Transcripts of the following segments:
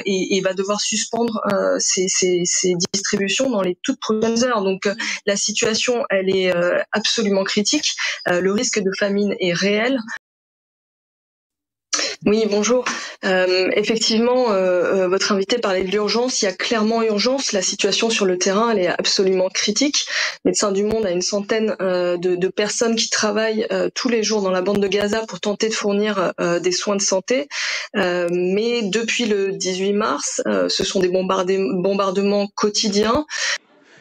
et va devoir suspendre ses distributions dans les toutes prochaines heures. Donc la situation, elle est absolument critique. Le risque de famine est réel. Oui, bonjour. Effectivement, votre invité parlait de l'urgence. Il y a clairement urgence. La situation sur le terrain, elle est absolument critique. Médecins du Monde a une centaine de personnes qui travaillent tous les jours dans la bande de Gaza pour tenter de fournir des soins de santé. Mais depuis le 18 mars, ce sont des bombardements quotidiens.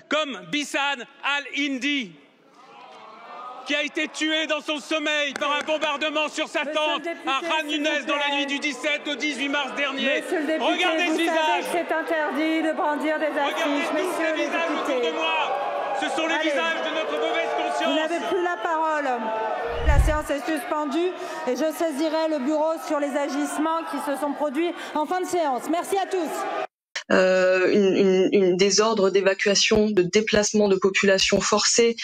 Comme Bissane al-Hindi, qui a été tué dans son sommeil par un bombardement sur sa tente à Khan Younes dans la nuit du 17 au 18 mars dernier. Regardez ce visage. C'est interdit de brandir des affiches. Regardez tous ces visages autour de moi. Ce sont les visages de notre mauvaise conscience. Vous n'avez plus la parole. La séance est suspendue et je saisirai le bureau sur les agissements qui se sont produits en fin de séance. Merci à tous. Des ordres d'évacuation, de déplacement de population forcés.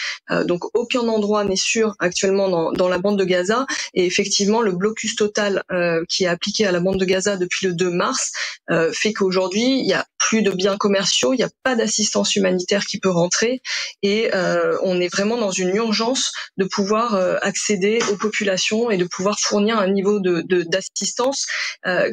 Donc aucun endroit n'est sûr actuellement dans la bande de Gaza. Et effectivement, le blocus total qui est appliqué à la bande de Gaza depuis le 2 mars fait qu'aujourd'hui, il n'y a plus de biens commerciaux, il n'y a pas d'assistance humanitaire qui peut rentrer. Et on est vraiment dans une urgence de pouvoir accéder aux populations et de pouvoir fournir un niveau d'assistance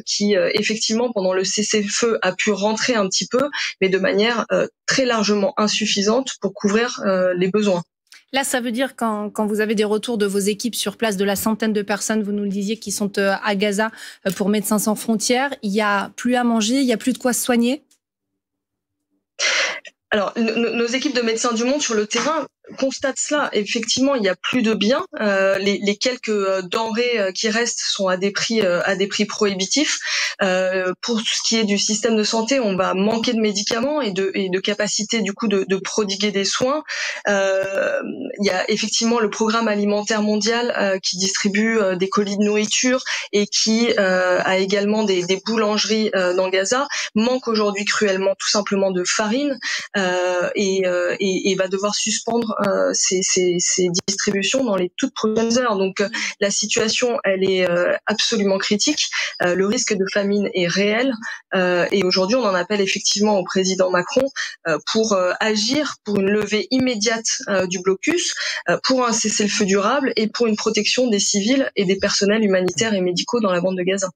qui, effectivement, pendant le cessez-le-feu, a pu rentrer un petit peu, mais de manière très largement insuffisante pour couvrir les besoins. Là, ça veut dire quand vous avez des retours de vos équipes sur place, de la centaine de personnes, vous nous le disiez, qui sont à Gaza pour Médecins sans frontières, il n'y a plus à manger, il n'y a plus de quoi se soigner? Alors, nos équipes de Médecins du Monde sur le terrain constatent cela. Effectivement, il y a plus de biens. Les quelques denrées qui restent sont à des prix prohibitifs. Pour ce qui est du système de santé, on va manquer de médicaments et de capacité du coup de prodiguer des soins. Il y a effectivement le programme alimentaire mondial qui distribue des colis de nourriture et qui a également des boulangeries dans Gaza. Manque aujourd'hui cruellement tout simplement de farine et va devoir suspendre ces distributions dans les toutes prochaines heures. Donc la situation, elle est absolument critique. Le risque de famine est réel et aujourd'hui on en appelle effectivement au président Macron pour agir pour une levée immédiate du blocus, pour un cessez-le-feu durable et pour une protection des civils et des personnels humanitaires et médicaux dans la bande de Gaza.